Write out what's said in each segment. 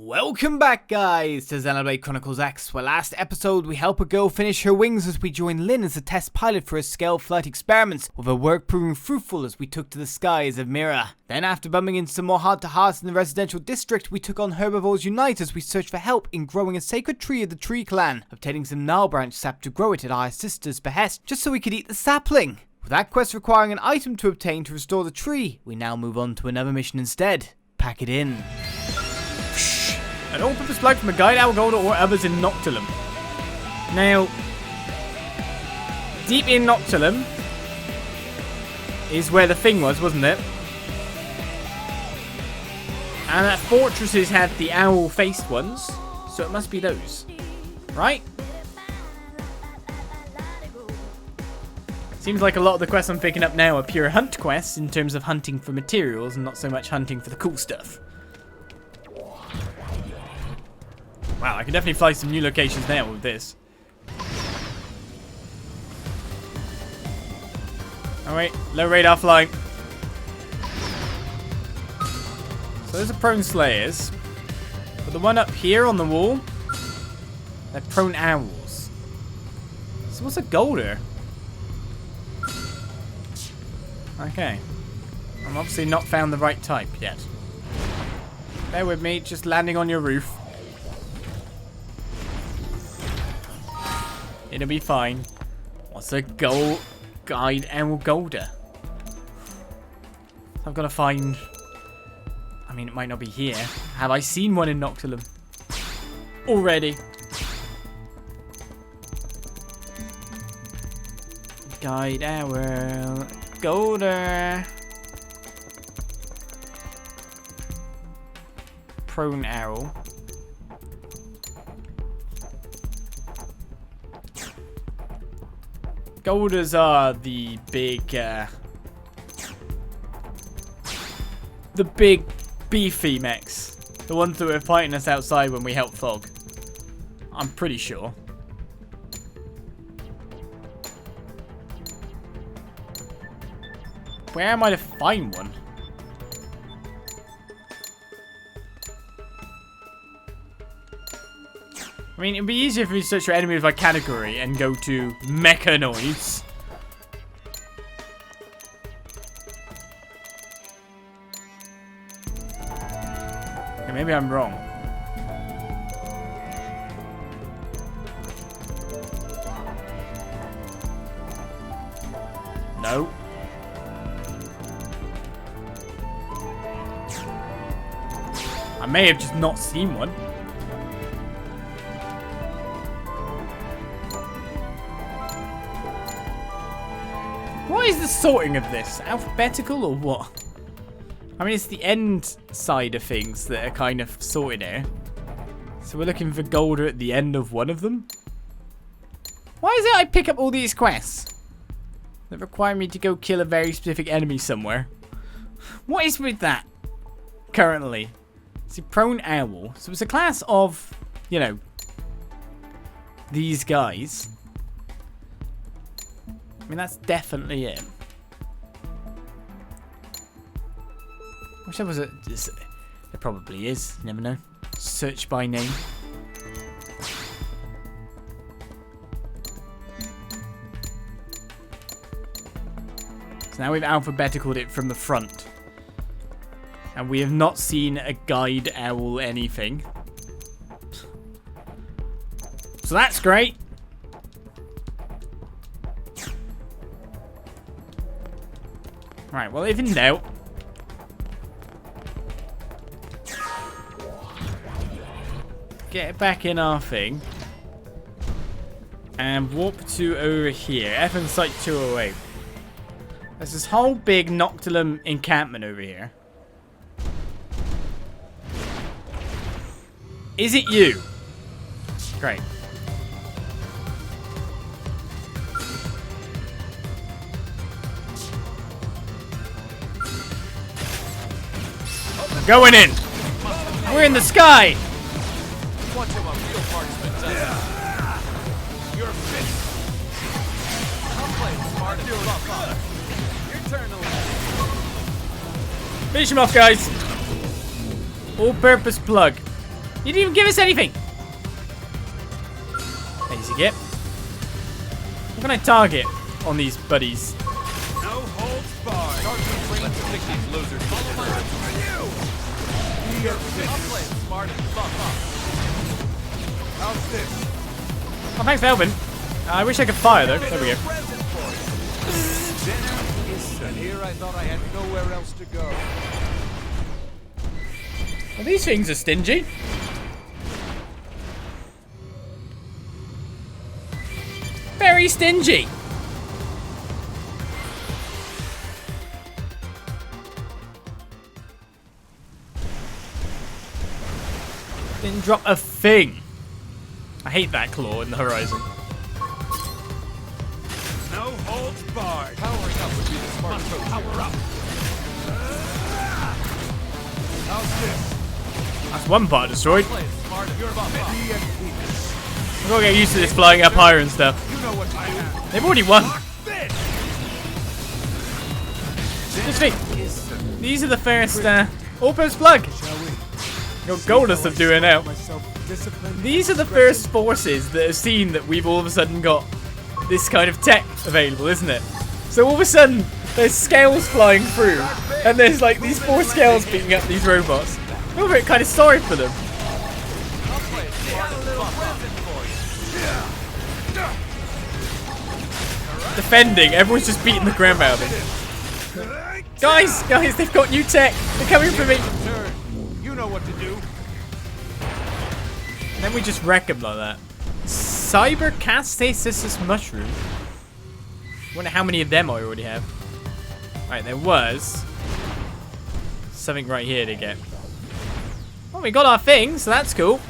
Welcome back, guys, to Xenoblade Chronicles X, where last episode we help a girl finish her wings as we join Lyn as a test pilot for her scale flight experiments, with her work proving fruitful as we took to the skies of Mira. Then after bumping into some more heart-to-hearts in the residential district, we took on Herbivores Unite as we searched for help in growing a sacred tree of the tree clan, obtaining some gnarl branch sap to grow it at our sister's behest, just so we could eat the sapling. With that quest requiring an item to obtain to restore the tree, we now move on to another mission instead. Pack it in. An all-purpose plug from a guide Algolda or others in Noctilum. Now, deep in Noctilum is where the thing was, wasn't it? And that fortresses had the owl-faced ones, so it must be those, right? Seems like a lot of the quests I'm picking up now are pure hunt quests in terms of hunting for materials and not so much hunting for the cool stuff. Wow, I can definitely fly some new locations now with this. Oh wait, low radar flying. So those are prone slayers. But the one up here on the wall, they're prone owls. So what's a golder? Okay. I'm obviously not found the right type yet. Bear with me, just landing on your roof. It'll be fine. What's a guide owl golder? I've got to find... I mean, it might not be here. Have I seen one in Noctilum? Already. Guide owl golder. Prone owl. Golders are the big beefy mechs. The ones that were fighting us outside when we helped Fog. I'm pretty sure. Where am I to find one? I mean, it'd be easier if we search for enemies by category and go to mechanoids. Okay, maybe I'm wrong. No. I may have just not seen one. What is the sorting of this? Alphabetical or what? I mean, it's the end side of things that are kind of sorted here. So we're looking for Golder at the end of one of them. Why is it I pick up all these quests that require me to go kill a very specific enemy somewhere? What is with that currently? It's a prone owl. So it's a class of, you know, these guys. I mean, that's definitely it. Wish there was a... There probably is. You never know. Search by name. So now we've alphabeticaled it from the front. And we have not seen a guide owl anything. So that's great. Right, well, if in doubt, get back in our thing and warp to over here. FN Site 208. There's this whole big Noctilum encampment over here. Is it you? Great. Going in. We're in the sky. Finish him off, guys. All-purpose plug. You didn't even give us anything. Easy get. What can I target on these buddies? No holds barred. Let's pick these losers. Follow my rules for you. I'll play it smart and fuck off. How's this? Oh, thanks, Elvin. I wish I could fire though. There we go. And here I thought I had nowhere else to go. Well, these things are stingy. Very stingy. Didn't drop a thing. I hate that claw in the horizon. No holds barred. Powering up would be the smart approach. Power up. How's this? That's one part destroyed. Play it smart and you're about We've got to get used to this flying up higher and stuff. You know what to do. They've already won. Just me. These are the first all-purpose plug. Got Goldust of doing now. These are the first forces that have seen that we've all of a sudden got this kind of tech available, isn't it? So all of a sudden, there's scales flying through, and there's like these 4 scales beating up these robots. I'm a bit kind of sorry for them. Defending, everyone's just beating the ground out of them. Guys, they've got new tech. They're coming for me. You know what to do. And then we just wreck them like that. Cyber Castasis Mushroom. Wonder how many of them I already have. Right, there was something right here to get. Well, we got our thing, so that's cool.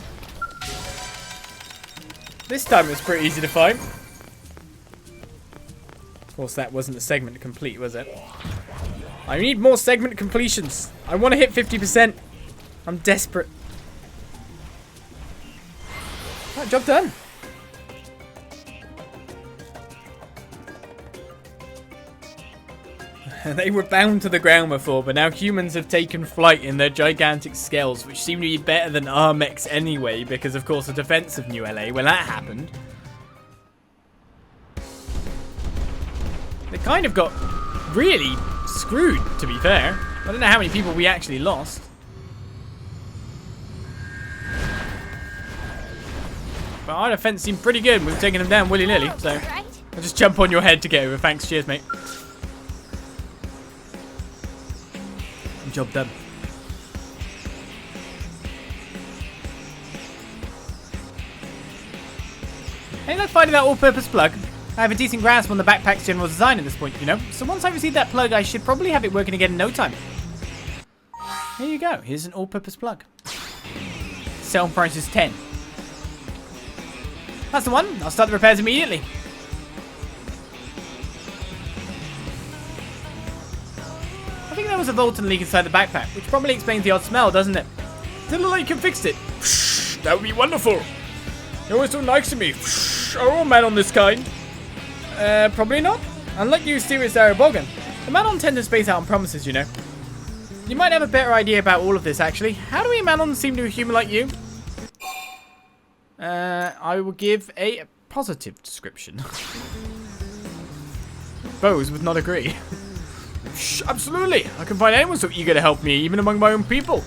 This time it was pretty easy to find. Of course, that wasn't the segment complete, was it? I need more segment completions. I want to hit 50%. I'm desperate. Right, job done. They were bound to the ground before, but now humans have taken flight in their gigantic scales, which seem to be better than our mechs anyway, because of course the defense of New LA, when that happened. They kind of got really screwed, to be fair. I don't know how many people we actually lost. But our defense seemed pretty good. We were taking them down willy-nilly, so I'll just jump on your head to get over. Thanks, cheers, mate. Job done. Hey, let's find that all-purpose plug. I have a decent grasp on the backpack's general design at this point, you know. So once I receive that plug, I should probably have it working again in no time. Here you go. Here's an all-purpose plug. Sell price is 10. That's the one. I'll start the repairs immediately. I think there was a Volton leak inside the backpack, which probably explains the odd smell, doesn't it? Doesn't look like you can fix it. That would be wonderful. You're always so nice to me. Are all men on this kind? Probably not. Unlike you, serious Zaruboggan. The Manon tend to space out on promises, you know. You might have a better idea about all of this, actually. How do we Manon seem to a human like you? I will give a positive description. Bose would not agree. Absolutely. I can find anyone so eager to help me, even among my own people.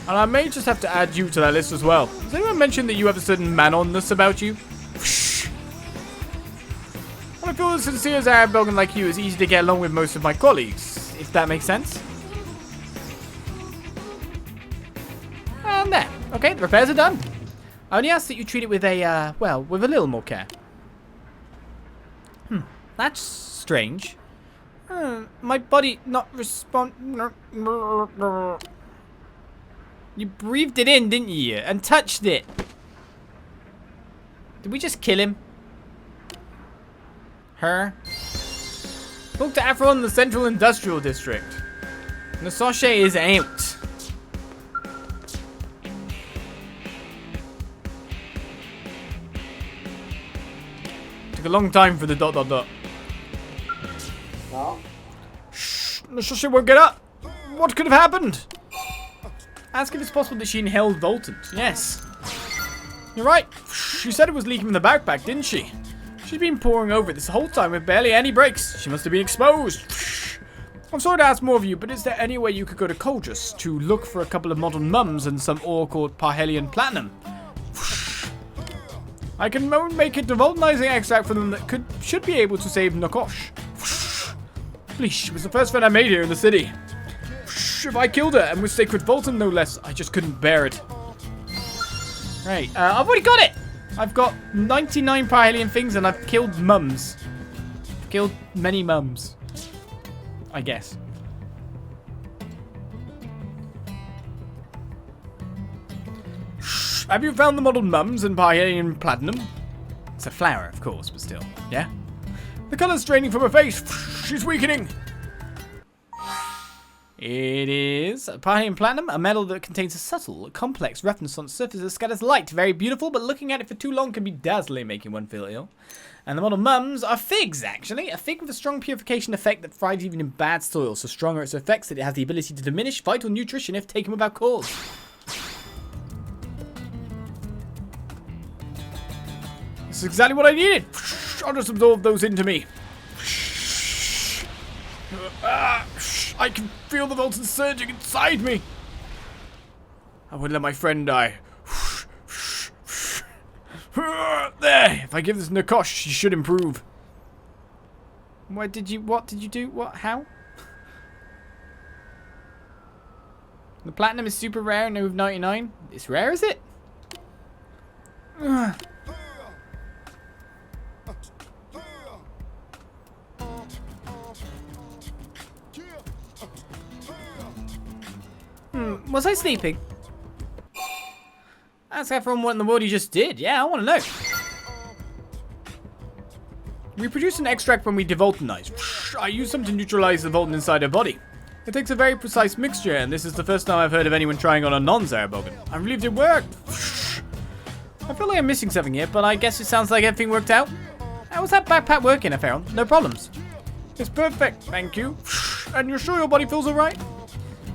And I may just have to add you to that list as well. Has anyone mentioned that you have a certain Manonness about you? I feel as sincere as Zaruboggan like you is easy to get along with most of my colleagues, if that makes sense. And there. Okay, the repairs are done. I only ask that you treat it with a, well, with a little more care. That's strange. My body not respond. You breathed it in, didn't you? And touched it. Did we just kill him? Her? Talk to Afron in the Central Industrial District. And the sachet is out. Took a long time for the ... No. Shh, the sachet won't get up. What could have happened? Ask if it's possible that she inhaled Voltant. Yes. You're right. She said it was leaking from the backpack, didn't she? She's been pouring over it this whole time with barely any breaks. She must have been exposed. I'm sorry to ask more of you, but is there any way you could go to Colchis to look for a couple of modern mums and some ore called Parhelion Platinum? I can make a devoltenizing extract for them that should be able to save Nakosh. Please, she was the first friend I made here in the city. If I killed her, and with Sacred Volton no less, I just couldn't bear it. Right, I've already got it! I've got 99 Parhelion things and I've killed mums. Killed many mums. I guess. Have you found the model mums and Parhelion Platinum? It's a flower, of course, but still. Yeah? The colour's draining from her face. She's weakening. It is Parhelion Platinum, a metal that contains a subtle, complex roughness on its surface that scatters light. Very beautiful, but looking at it for too long can be dazzling, making one feel ill. And the model mums are figs, actually. A fig with a strong purification effect that thrives even in bad soil. So strong are its effects that it has the ability to diminish vital nutrition if taken without cause. This is exactly what I needed. I'll just absorb those into me. I can feel the Volton surging inside me. I wouldn't let my friend die. There. If I give this Nakosh, she should improve. What did you do? What? How? The platinum is super rare and with 99. It's rare, is it? Was I sleeping? Ask everyone what in the world you just did. Yeah, I want to know. We produce an extract when we devoltenize. I use some to neutralize the Volton inside her body. It takes a very precise mixture, and this is the first time I've heard of anyone trying on a non-Zaruboggan. I'm relieved it worked. I feel like I'm missing something here, but I guess it sounds like everything worked out. How was that backpack working, Aferon? No problems. It's perfect, thank you. And you're sure your body feels alright?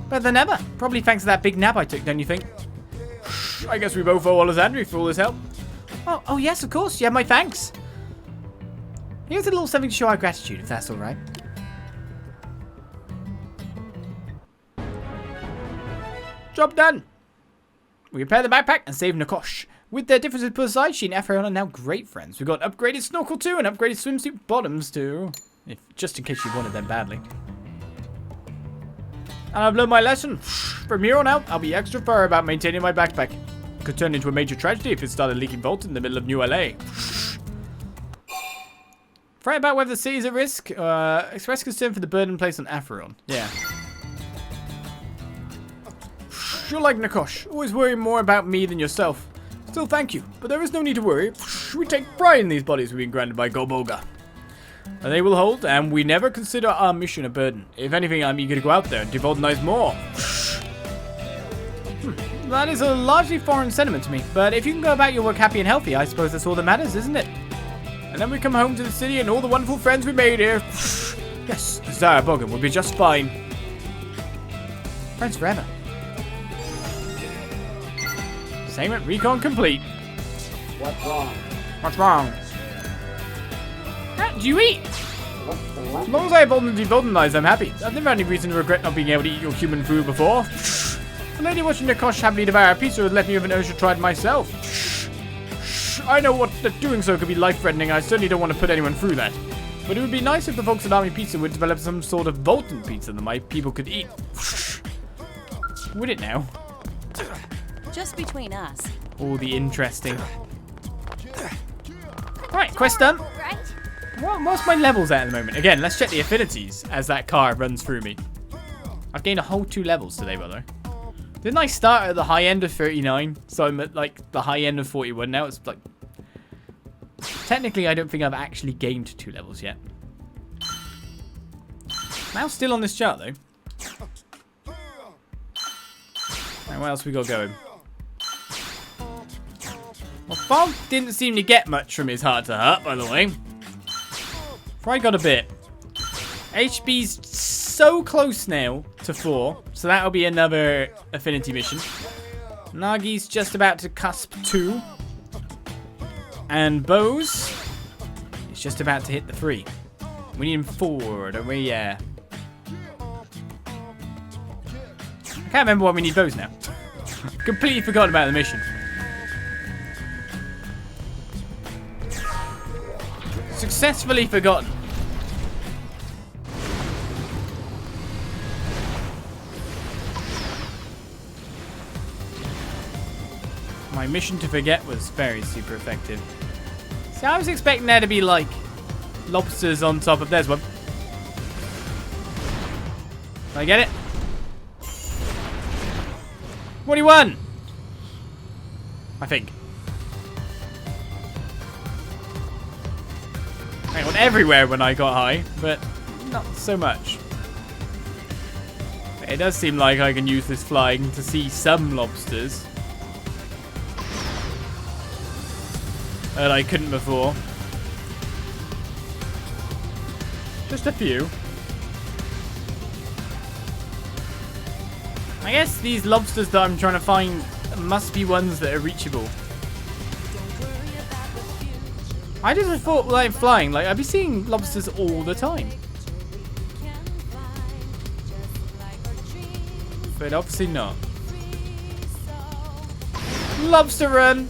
Better than ever. Probably thanks to that big nap I took, don't you think? I guess we both owe Olizandri for all his help. Oh yes, of course. You have my thanks. Here's a little something to show our gratitude, if that's alright. Job done. We repair the backpack and save Nakosh. With their differences put aside, she and Aferon are now great friends. We've got an upgraded snorkel too, and upgraded swimsuit bottoms too. Just in case you wanted them badly. And I've learned my lesson. From here on out, I'll be extra thorough about maintaining my backpack. Could turn into a major tragedy if it started leaking Volt in the middle of New LA. Fret about whether the city is at risk. Express concern for the burden placed on Aferon. Yeah. You're like Nakosh, always worrying more about me than yourself. Still, thank you, but there is no need to worry. We take pride in these bodies we've been granted by Zaruboggan. And they will hold, and we never consider our mission a burden. If anything, I'm eager to go out there and devoltenize more. That is a largely foreign sentiment to me, but if you can go about your work happy and healthy, I suppose that's all that matters, isn't it? And then we come home to the city and all the wonderful friends we made here. Yes, Zaruboggan will be just fine. Friends forever. Assignment recon complete. What's wrong? What's wrong? How do you eat? As long as I have devoltenized, I'm happy. I've never had any reason to regret not being able to eat your human food before. The lady watching Nakosh happily devour a pizza would let me have an urge to try it myself. I know that doing so could be life-threatening. I certainly don't want to put anyone through that. But it would be nice if the folks at Army Pizza would develop some sort of Volton pizza that my people could eat. Would it now? Just between us. Oh, the interesting. Alright, quest done. Right? What's my levels at the moment? Again, let's check the affinities as that car runs through me. I've gained a whole 2 levels today, by the way. Didn't I start at the high end of 39? So I'm at like the high end of 41 now. It's like... Technically, I don't think I've actually gained 2 levels yet. Now still on this chart, though. And what else we got going? Well, Fog didn't seem to get much from his heart-to-heart, by the way. Fry got a bit. HB's so close now to 4, so that'll be another affinity mission. Nagi's just about to cusp 2. And bows. It's just about to hit the 3. We need 4, don't we? Yeah. I can't remember why we need bows now. Completely forgotten about the mission. Successfully forgotten. My mission to forget was very super effective. See, I was expecting there to be like lobsters on top of there's one. Did I get it? 41! I think. I went everywhere when I got high, but not so much. It does seem like I can use this flying to see some lobsters that I couldn't before. Just a few. I guess these lobsters that I'm trying to find must be ones that are reachable. I just thought, like, flying, like, I'd be seeing lobsters all the time. But obviously not. Lobster run!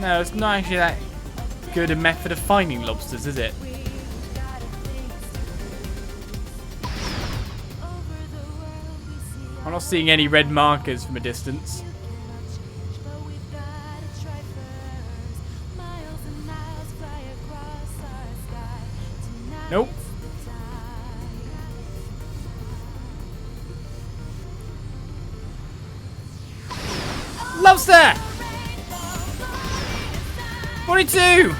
No, it's not actually that good a method of finding lobsters, is it? I'm not seeing any red markers from a distance. Nope. Lobster! 42!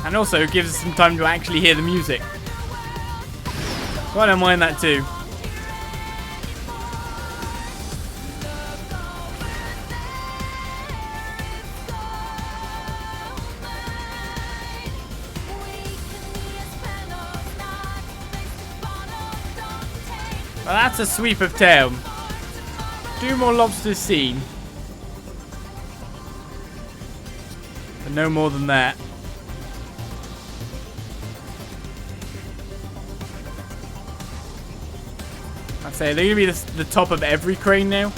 And also gives us some time to actually hear the music. So I don't mind that too. Well, that's a sweep of tail. 2 more lobsters seen. But no more than that. I'd say they're going to be the top of every crane now.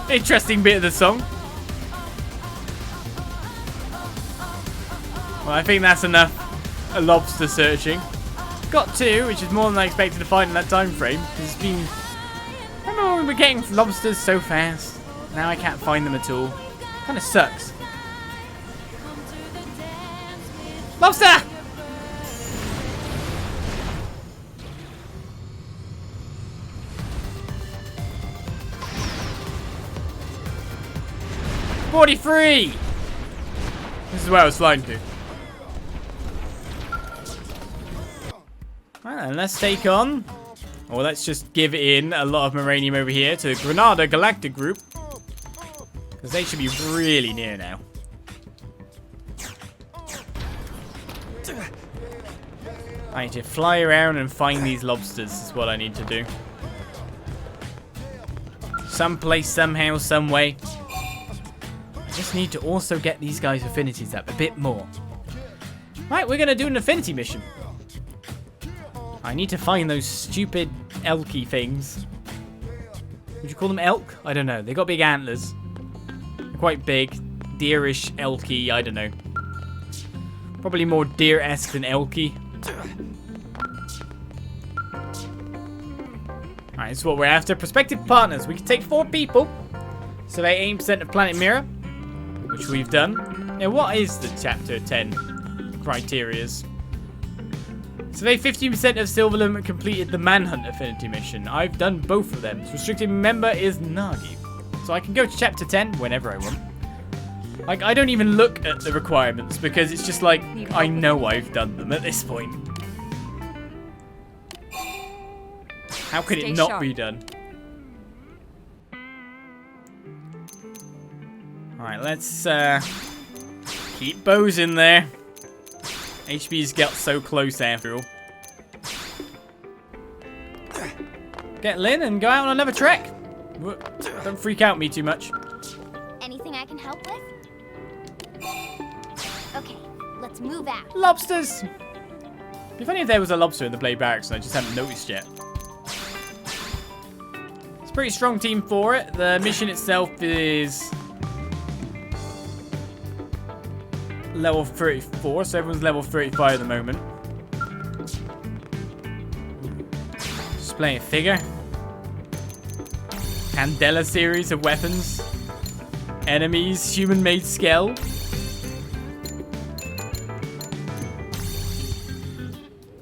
Interesting bit of the song. Well, I think that's enough lobster searching. Got 2, which is more than I expected to find in that time frame. It's been... I remember when we were getting lobsters so fast. Now I can't find them at all. Kind of sucks. Lobster! $43! This is where I was flying to. Right then, let's take on, or let's just give in a lot of Moranium over here to Granada Galactic Group. Because they should be really near now. I need to fly around and find these lobsters is what I need to do. Someplace, somehow, some way. I just need to also get these guys' affinities up a bit more. Right, we're going to do an affinity mission. I need to find those stupid elky things. Would you call them elk? I don't know. They got big antlers. They're quite big. Deerish, elky, I don't know. Probably more deer-esque than elky. Alright, this is what we're after. Prospective Partners. We can take 4 people. Survey 80% of planet Mira, which we've done. Now, what is the Chapter 10 criterias? Survey 15% of Silverlum completed the Manhunt Affinity mission. I've done both of them. Restricted member is Nagi. So I can go to Chapter 10 whenever I want. Like, I don't even look at the requirements because it's just like, I know I've done them at this point. How could it not be done? Alright, let's keep bows in there. HP's got so close after all. Get Lynn and go out on another trek. Don't freak out me too much. Anything I can help with? Okay, let's move out. Lobsters! It'd be funny if there was a lobster in the Blade Barracks and I just haven't noticed yet. It's a pretty strong team for it. The mission itself is level 34, so everyone's level 35 at the moment. Displaying a figure. Candela series of weapons. Enemies, human-made scale.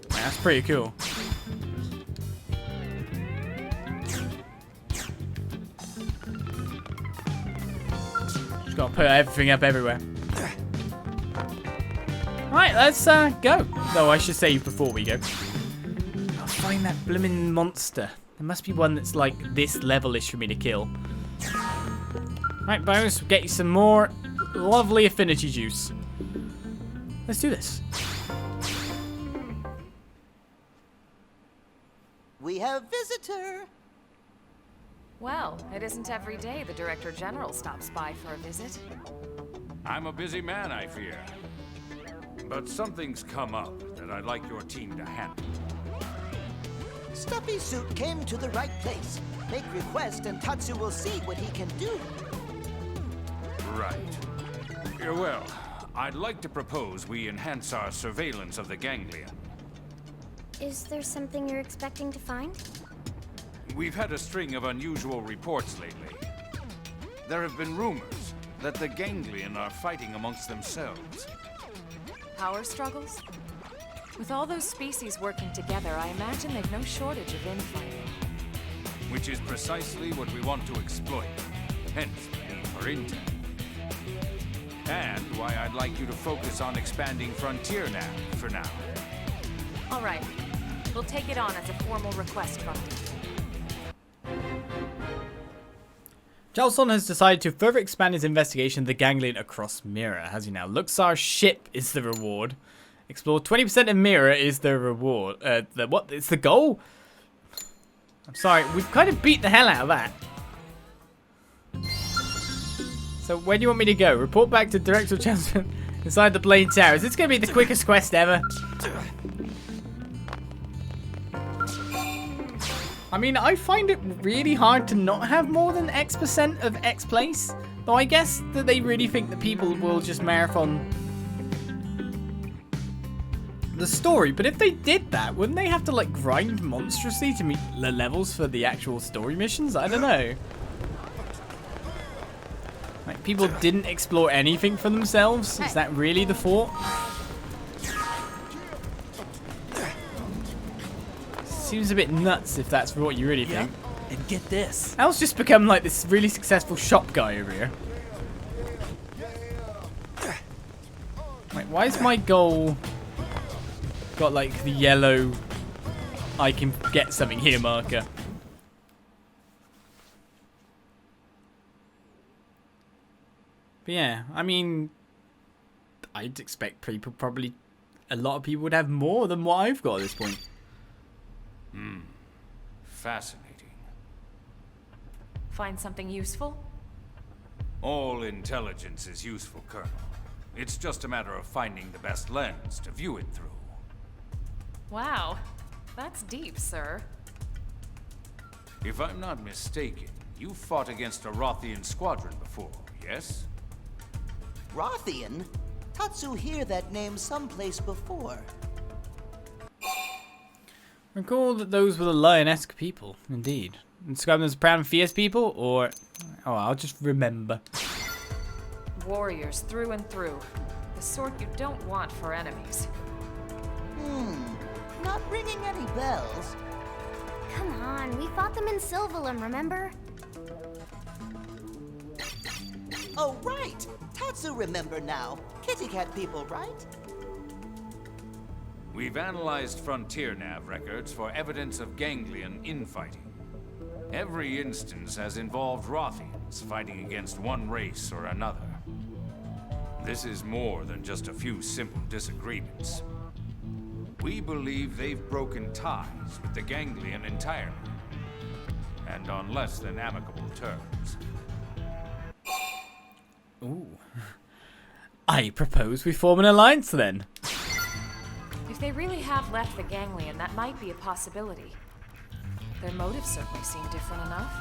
That's pretty cool. Just gotta put everything up everywhere. Right, let's go. No, I should save before we go. I'll find that blimmin' monster. There must be one that's like this level-ish for me to kill. Right, Bones, get you some more lovely affinity juice. Let's do this. We have visitor. Well, it isn't every day the Director General stops by for a visit. I'm a busy man, I fear. But something's come up that I'd like your team to handle. Stuffy Suit came to the right place. Make request and Tatsu will see what he can do. Right. Well, I'd like to propose we enhance our surveillance of the Ganglion. Is there something you're expecting to find? We've had a string of unusual reports lately. There have been rumors that the Ganglion are fighting amongst themselves. Power struggles? With all those species working together, I imagine they've no shortage of infighting. Which is precisely what we want to exploit. Hence, the need for intel. And why I'd like you to focus on expanding Frontier now, for now. All right. We'll take it on as a formal request from you. Chausson has decided to further expand his investigation of the Ganglion across Mira, has he now? Luxar's ship is the reward. Explore 20% of Mira is the reward. What? It's the goal? I'm sorry, we've kind of beat the hell out of that. So where do you want me to go? Report back to Director Chausson inside the Blade Towers. It's going to be the quickest quest ever. I mean, I find it really hard to not have more than X% of X place. Though I guess that they really think that people will just marathon the story. But if they did that, wouldn't they have to like grind monstrously to meet the levels for the actual story missions? I don't know. Like, people didn't explore anything for themselves? Is that really the thought? Seems a bit nuts if that's what you really think. And get this. Al's just become like this really successful shop guy over here. Wait, why is my goal got like the yellow I can get something here marker? But yeah, I mean, I'd expect people probably, a lot of people would have more than what I've got at this point. Fascinating. Find something useful? All intelligence is useful, Colonel. It's just a matter of finding the best lens to view it through. Wow. That's deep, sir. If I'm not mistaken, you fought against a Wrothian squadron before, yes? Wrothian? Tatsu hear that name someplace before. Recall that those were the lion-esque people, indeed. And describe them as proud and fierce people, or... oh, I'll just remember. Warriors through and through. The sort you don't want for enemies. Not ringing any bells. Come on, we fought them in Sylvalum, remember? Oh, right! Tatsu remember now. Kitty cat people, right? We've analyzed Frontier Nav records for evidence of Ganglion infighting. Every instance has involved Wrothian, Rothians fighting against one race or another. This is more than just a few simple disagreements. We believe they've broken ties with the Ganglion entirely, and on less than amicable terms. Ooh. I propose we form an alliance then. If they really have left the Ganglion, that might be a possibility. Their motives certainly seem different enough.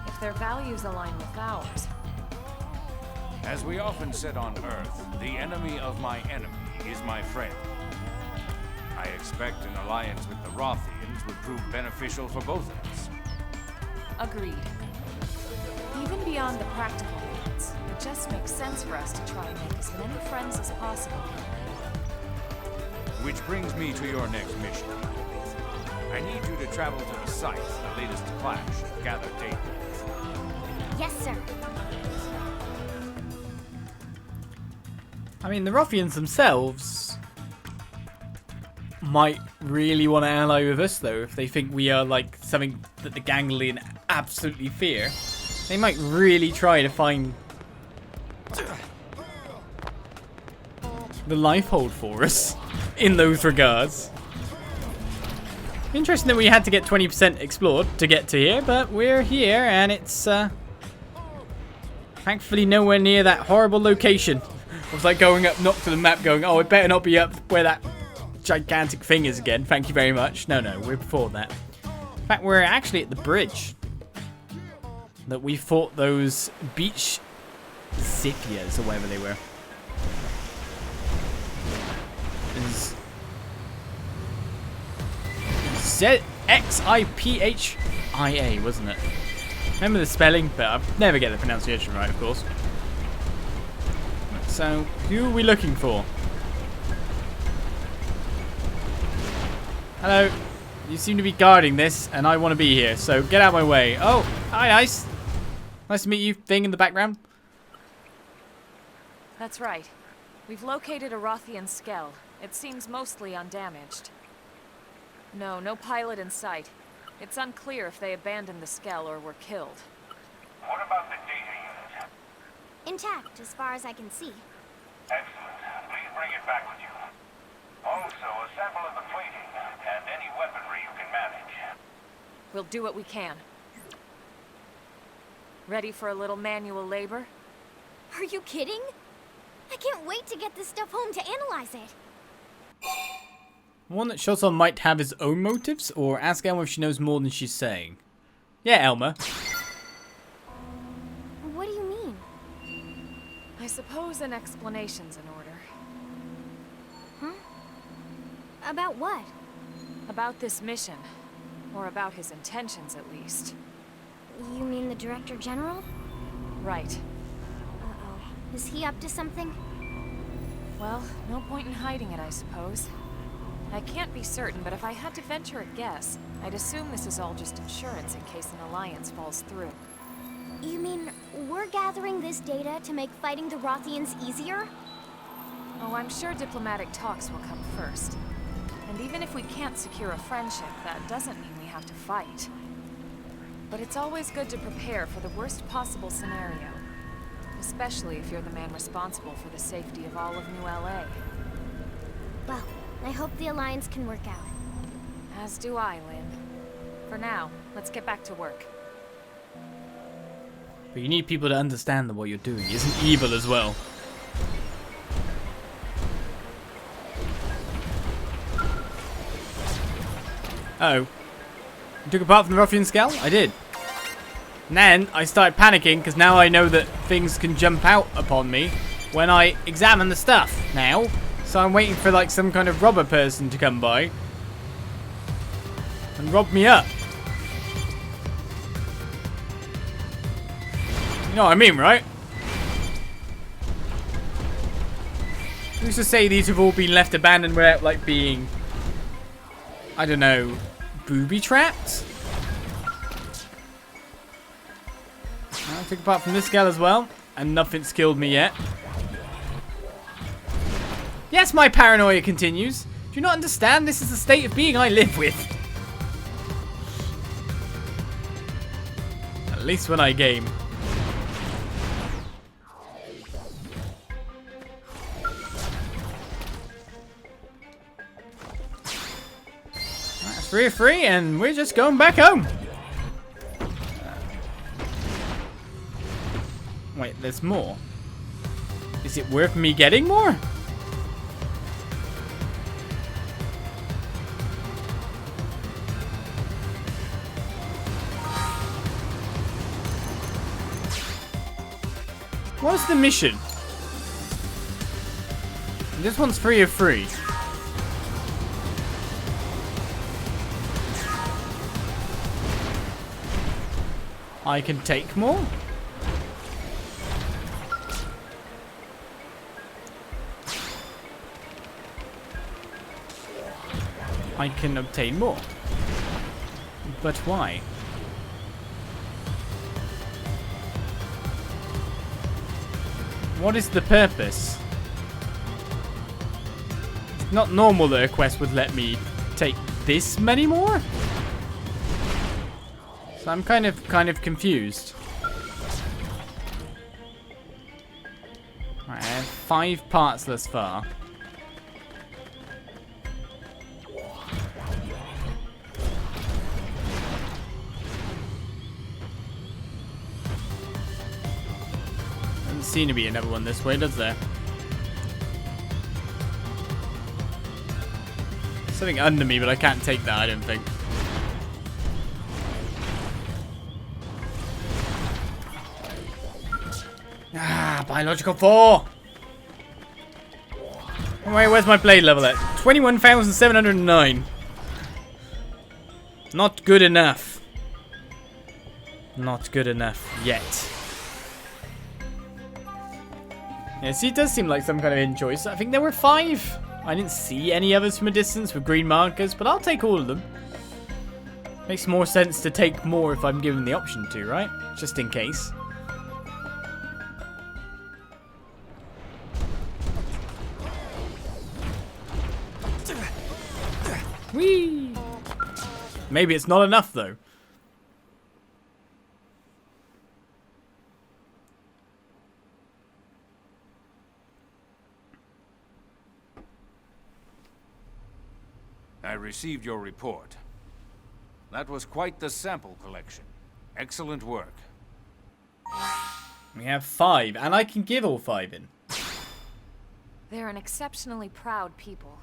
If their values align with ours. As we often said on Earth, the enemy of my enemy is my friend. I expect an alliance with the Wrothians would prove beneficial for both of us. Agreed. Even beyond the practical needs, it just makes sense for us to try and make as many friends as possible. Which brings me to your next mission. I need you to travel to the site, the latest clash, and gather data. Yes, sir. I mean, the Wrothians themselves might really want to ally with us, though, if they think we are, like, something that the Ganglion absolutely fear. They might really try to find the life hold for us in those regards. Interesting that we had to get 20% explored to get to here, but we're here, and it's thankfully nowhere near that horrible location. I was like going up, not to the map, going, oh, it better not be up where that gigantic thing is again. Thank you very much. No, we're before that. In fact, we're actually at the bridge that we fought those beach Scythias, or whatever they were. Xipphia, wasn't it? Remember the spelling, but I never get the pronunciation right, of course. So, who are we looking for? Hello. You seem to be guarding this, and I want to be here, so get out of my way. Oh, hi, nice. Nice to meet you, thing in the background. That's right. We've located a Wrothian skell. It seems mostly undamaged. No pilot in sight. It's unclear if they abandoned the skell or were killed. What about the data unit? Intact, as far as I can see. Excellent. Please bring it back with you. Also, a sample of the plating and any weaponry you can manage. We'll do what we can. Ready for a little manual labor? Are you kidding? I can't wait to get this stuff home to analyze it. One that Chausson might have his own motives, or ask Elma if she knows more than she's saying. Yeah, Elma. What do you mean? I suppose an explanation's in order. Huh? About what? About this mission. Or about his intentions, at least. You mean the Director General? Right. Uh-oh. Is he up to something? Well, no point in hiding it, I suppose. I can't be certain, but if I had to venture a guess, I'd assume this is all just insurance in case an alliance falls through. You mean we're gathering this data to make fighting the Wrothians easier? Oh, I'm sure diplomatic talks will come first. And even if we can't secure a friendship, that doesn't mean we have to fight. But it's always good to prepare for the worst possible scenario. Especially if you're the man responsible for the safety of all of New LA. Well, I hope the Alliance can work out. As do I, Lynn. For now, let's get back to work. But you need people to understand that what you're doing isn't evil as well. Uh-oh. You took apart from the Wrothian skell? I did. And then I started panicking because now I know that things can jump out upon me when I examine the stuff now. So I'm waiting for like some kind of robber person to come by and rob me up. You know what I mean, right? Who's to say these have all been left abandoned without like being, I don't know, booby trapped? I took apart from this gal as well, and nothing's killed me yet. Yes, my paranoia continues. Do you not understand? This is the state of being I live with. At least when I game. 3 free, and we're just going back home. Wait, there's more. Is it worth me getting more? What's the mission? This one's 3 of 3. I can take more? I can obtain more. But why? What is the purpose? It's not normal that a quest would let me take this many more. So I'm kind of confused. Alright, I have 5 parts thus far. Doesn't seem to be another one this way, does there? Something under me, but I can't take that, I don't think. Ah, biological 4! Wait, where's my blade level at? 21,709. Not good enough. Not good enough yet. Yeah, see, it does seem like some kind of hidden choice. I think there were 5. I didn't see any others from a distance with green markers, but I'll take all of them. Makes more sense to take more if I'm given the option to, right? Just in case. Whee! Maybe it's not enough, though. I received your report. That was quite the sample collection. Excellent work. We have 5, and I can give all 5 in. They're an exceptionally proud people.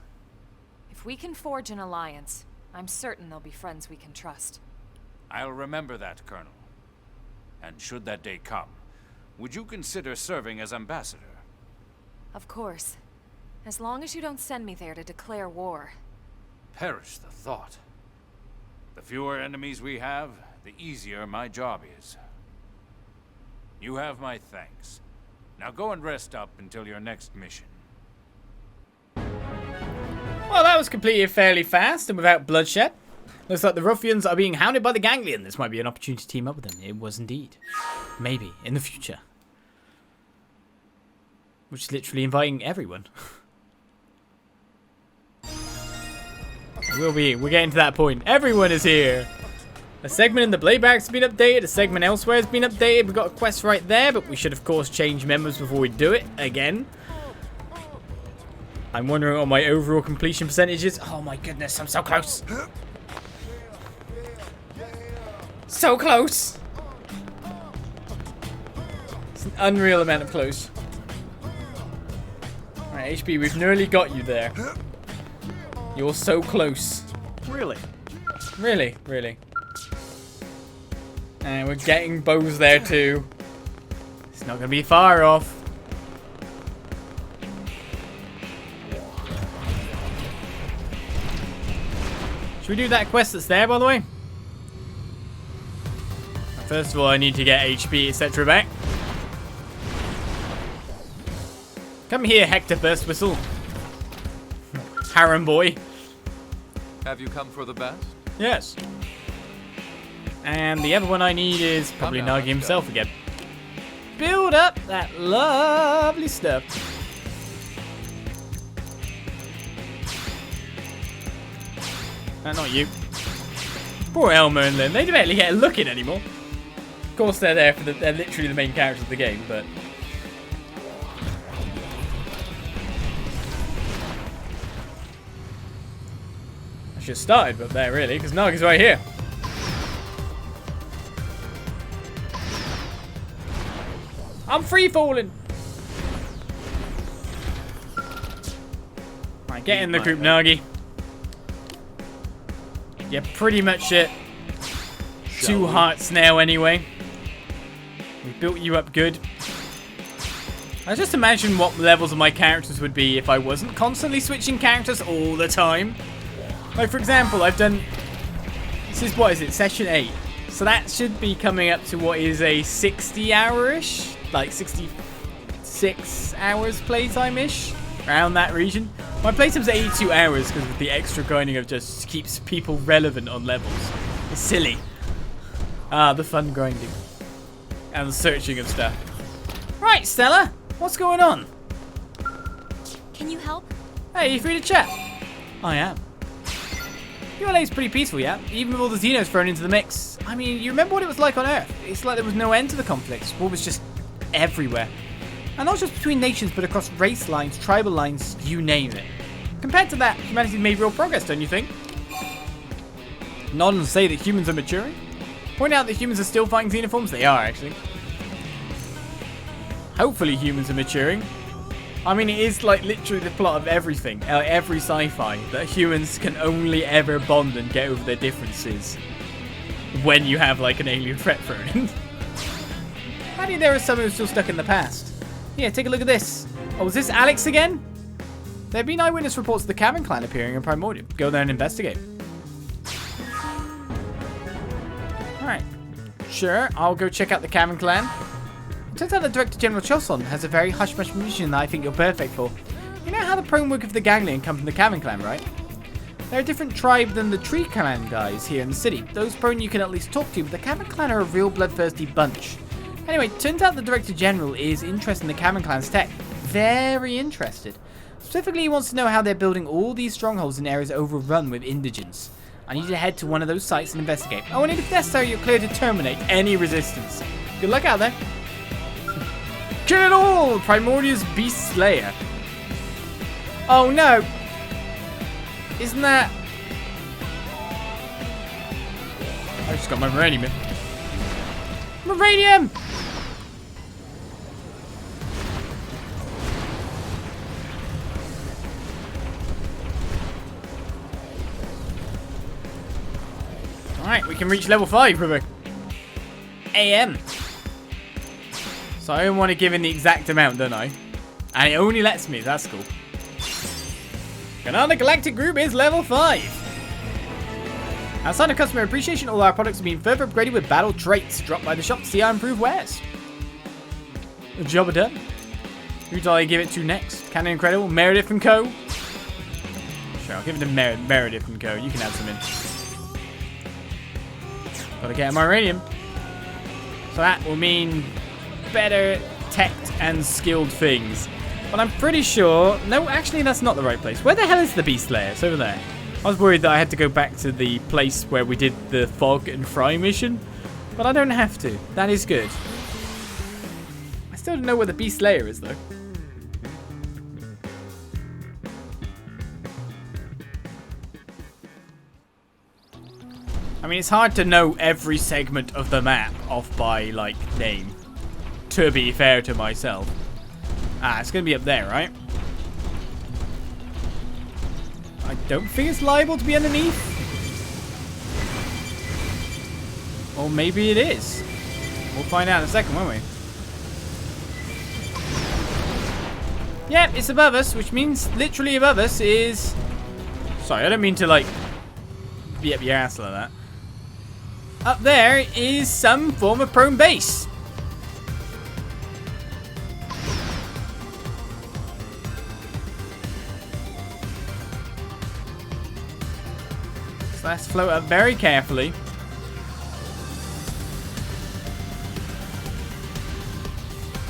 If we can forge an alliance, I'm certain they'll be friends we can trust. I'll remember that, Colonel. And should that day come, would you consider serving as ambassador? Of course. As long as you don't send me there to declare war. Perish the thought. The fewer enemies we have, the easier my job is. You have my thanks. Now go and rest up until your next mission. Well, that was completed fairly fast and without bloodshed. Looks like the Wrothians are being hounded by the Ganglion. This might be an opportunity to team up with them. It was indeed. Maybe, in the future. Which is literally inviting everyone. We're getting to that point. Everyone is here. A segment in the Blade Barracks has been updated. A segment elsewhere has been updated. We've got a quest right there, but we should, of course, change members before we do it again. I'm wondering what my overall completion percentage is. Oh my goodness, I'm so close. So close. It's an unreal amount of close. Alright, HB, we've nearly got you there. You're so close. Really? Really, really. And we're getting bows there too. It's not going to be far off. Should we do that quest that's there, by the way? First of all, I need to get HP, etc. back. Come here, Hector Burst Whistle. Harem boy. Have you come for the best? Yes. And the other one I need is probably Come now, Nagi let's himself go. again. Build up that lovely stuff. Not you. Poor Elmer and Lynn. They barely get a look in anymore. Of course, they're there for they're literally the main characters of the game, but. I should have started up there, really, because Naga's right here. I'm free falling. Right, get in the group, Nagi. You're pretty much at 2 hearts now, anyway. We built you up good. I just imagine what levels of my characters would be if I wasn't constantly switching characters all the time. Like, for example, I've done... This is, what is it, session 8. So that should be coming up to what is a 60-hour-ish? Like, 66 hours playtime-ish? Around that region. My playtime's 82 hours because of the extra grinding of just keeps people relevant on levels. It's silly. Ah, the fun grinding. And the searching of stuff. Right, Stella. What's going on? Can you help? Hey, you free to chat? I am. ULA's pretty peaceful, yeah? Even with all the Xenos thrown into the mix. I mean, you remember what it was like on Earth? It's like there was no end to the conflicts. War was just everywhere. And not just between nations, but across race lines, tribal lines, you name it. Compared to that, humanity's made real progress, don't you think? Nod and say that humans are maturing? Point out that humans are still fighting xenoforms? They are, actually. Hopefully humans are maturing. I mean, it is like literally the plot of everything, every sci-fi, that humans can only ever bond and get over their differences when you have like an alien threat thrown in. How do you there is someone who's still stuck in the past? Yeah, take a look at this. Oh, is this Alex again? There have been eyewitness reports of the Cavern Clan appearing in Primordium. Go there and investigate. Alright. Sure, I'll go check out the Cavern Clan. It turns out that Director Chausson has a very hush-hush mission that I think you're perfect for. You know how the Prone work of the Ganglion come from the Cavern Clan, right? They're a different tribe than the Tree Clan guys here in the city. Those Prone you can at least talk to, but the Cavern Clan are a real bloodthirsty bunch. Anyway, turns out the Director General is interested in the Cavern Clan's tech. Very interested. Specifically, he wants to know how they're building all these strongholds in areas overrun with indigents. I need you to head to one of those sites and investigate. Oh, and if necessary, you're clear to terminate any resistance. Good luck out there. Kill it all! Primordia's Beast Slayer. Oh no! Isn't that... I just got my Muranium in. Muranium! Alright, we can reach level 5 with a AM. So I don't want to give in the exact amount, don't I? And it only lets me, that's cool. Canonic Galactic Group is level 5. Outside of customer appreciation, all our products are being further upgraded with battle traits. Dropped by the shop to see our improved wares. The job done. Who do I give it to next? Canon Incredible, Meredith and Co. Sure, I'll give it to Meredith and Co. You can add some in. Gotta get my uranium. So that will mean better tech and skilled things. But I'm pretty sure... No, actually that's not the right place. Where the hell is the Beast Slayer? It's over there. I was worried that I had to go back to the place where we did the Fog and Fry mission. But I don't have to. That is good. I still don't know where the Beast Slayer is though. I mean, it's hard to know every segment of the map off by, like, name. To be fair to myself. Ah, it's going to be up there, right? I don't think it's liable to be underneath. Or maybe it is. We'll find out in a second, won't we? Yep, it's above us, which means literally above us is... Sorry, I don't mean to, like, be up your ass like that. Up there is some form of prone base. So let's float up very carefully.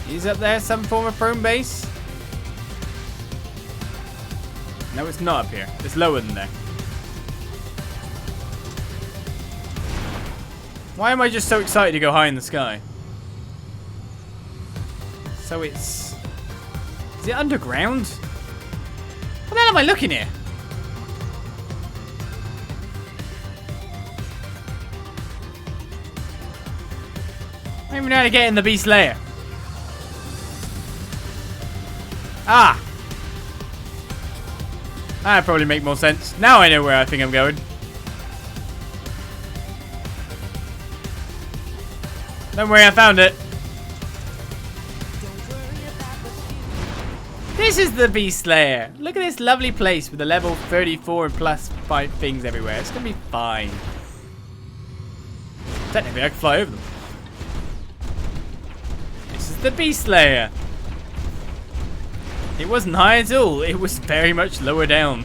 Is up there some form of prone base? No, it's not up here. It's lower than there. Why am I just so excited to go high in the sky? So it's... Is it underground? What the hell am I looking here? don't even know how to get in the beast lair. Ah! That'd probably make more sense. Now I know where I think I'm going. Don't worry, I found it. This is the beast lair. Look at this lovely place with the level 34 and plus 5 things everywhere. It's gonna be fine. Technically, I can fly over them. This is the beast lair. It wasn't high at all. It was very much lower down.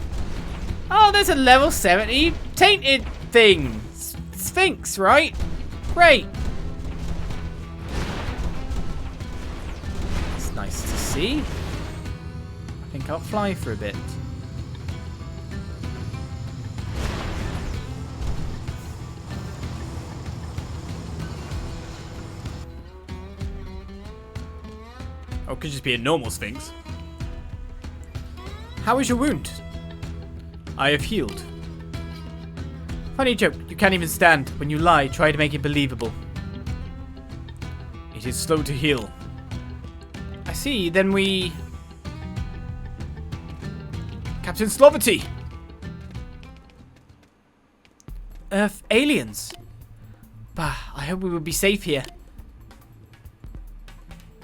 Oh, there's a level 70 tainted thing. Sphinx, right? Great. It's nice to see. I think I'll fly for a bit. Oh, it could just be a normal Sphinx. How is your wound? I have healed. Funny joke, you can't even stand. When you lie, try to make it believable. It is slow to heal. I see, then we... Captain Slovity! Earth aliens. Bah, I hope we will be safe here.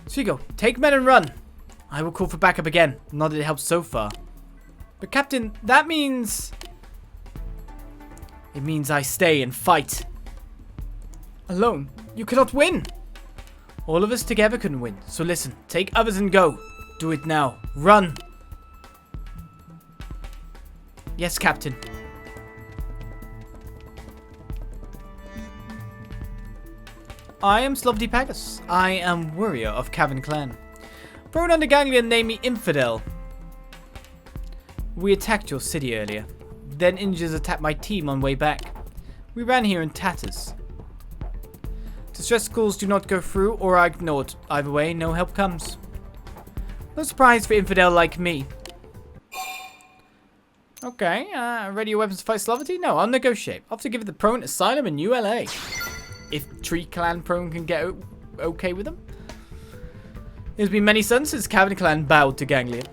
Svigo, take men and run. I will call for backup again. Not that it helps so far. But Captain, that means... It means I stay and fight. Alone, you cannot win. All of us together can win. So listen, take others and go. Do it now. Run. Yes, Captain. I am Slovity Pagus. I am warrior of Cavern Clan. Prone under Ganglion named me Infidel. We attacked your city earlier. Then Injures attacked my team on way back. We ran here in tatters. Distress calls do not go through or are ignored. Either way, no help comes. No surprise for Infidel like me. Okay, ready your weapons to fight Slovity? No, I'll negotiate. I'll have to give the Prone asylum in ULA. If Tree Clan Prone can get okay with them. It's been many suns since Cavern Clan bowed to Ganglion.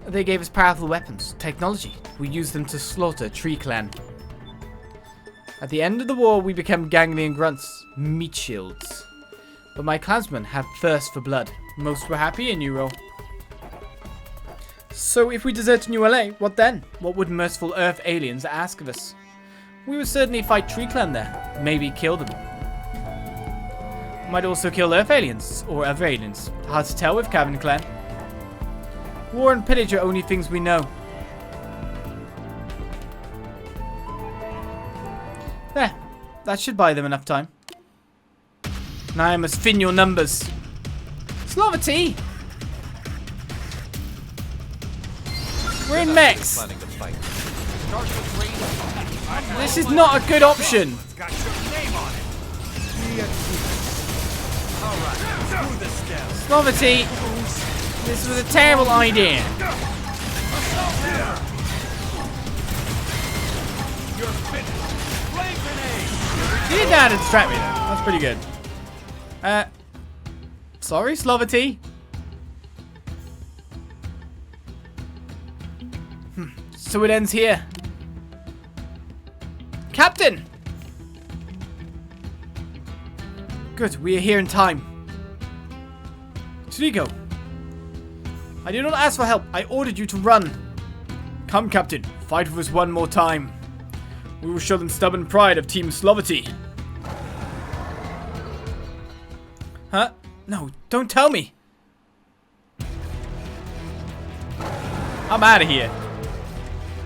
They gave us powerful weapons, technology. We used them to slaughter Tree Clan. At the end of the war, we became Ganglion grunts, meat shields. But my clansmen had thirst for blood. Most were happy in New Role. So if we desert to New LA, what then? What would merciful Earth aliens ask of us? We would certainly fight Tree Clan there. Maybe kill them. Might also kill Earth aliens, or other aliens. Hard to tell with Cavern Clan. War and pillage are only things we know. There. That should buy them enough time. Now I must thin your numbers. Slovity! We're in mechs. This is not a good option. Slovity, this was a terrible idea. You did that to distract me though. That's pretty good. Sorry, Slovity. So it ends here. Captain! Good, we are here in time. Trigo, I did not ask for help. I ordered you to run. Come, Captain. Fight with us one more time. We will show them stubborn pride of Team Slovity. Huh? No, don't tell me. I'm out of here.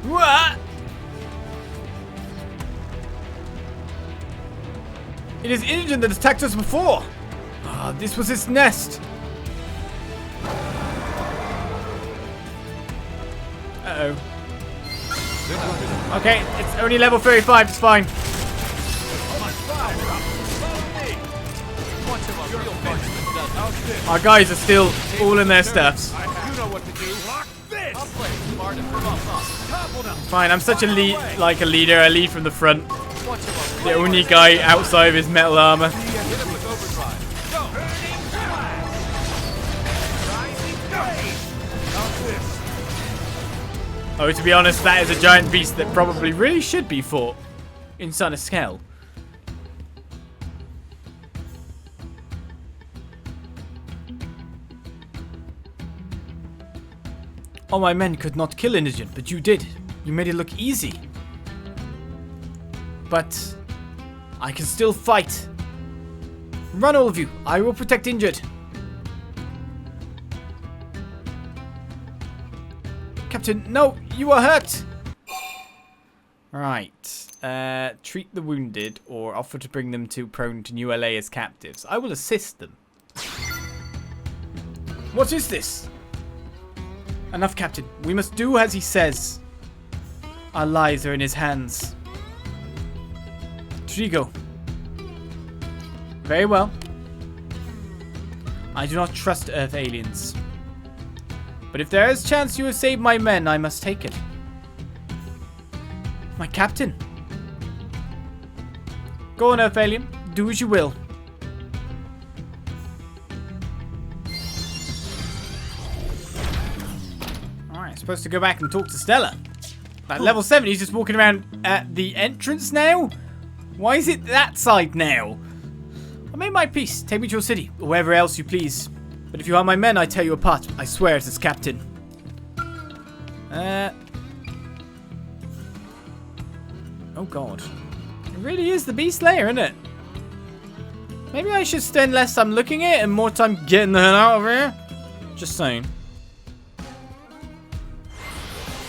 What? It is Ingen that attacked us before. Ah, this was its nest. Uh-oh. Okay, it's only level 35, it's fine. Our guys are still all in their stuffs. Fine, I'm such a leader. I lead from the front. The only guy outside of his metal armor. Oh, to be honest, that is a giant beast that probably really should be fought inside a scale. All my men could not kill Indigent, but you did. You made it look easy. But I can still fight. Run, all of you. I will protect Injured. Captain, no, you are hurt. Right. Treat the wounded or offer to bring them to Prone to New LA as captives. I will assist them. What is this? Enough, Captain. We must do as he says. Our lives are in his hands. Trigo. Very well. I do not trust Earth aliens. But if there is chance you have saved my men, I must take it. My captain. Go on, Earth alien. Do as you will. Alright, supposed to go back and talk to Stella. At level 7, he's just walking around at the entrance now? Why is it that side now? I made my peace. Take me to your city, or wherever else you please. But if you are my men, I tear you apart. I swear it as captain. Oh god. It really is the Beast Slayer, isn't it? Maybe I should spend less time looking at it and more time getting the hell out of here. Just saying.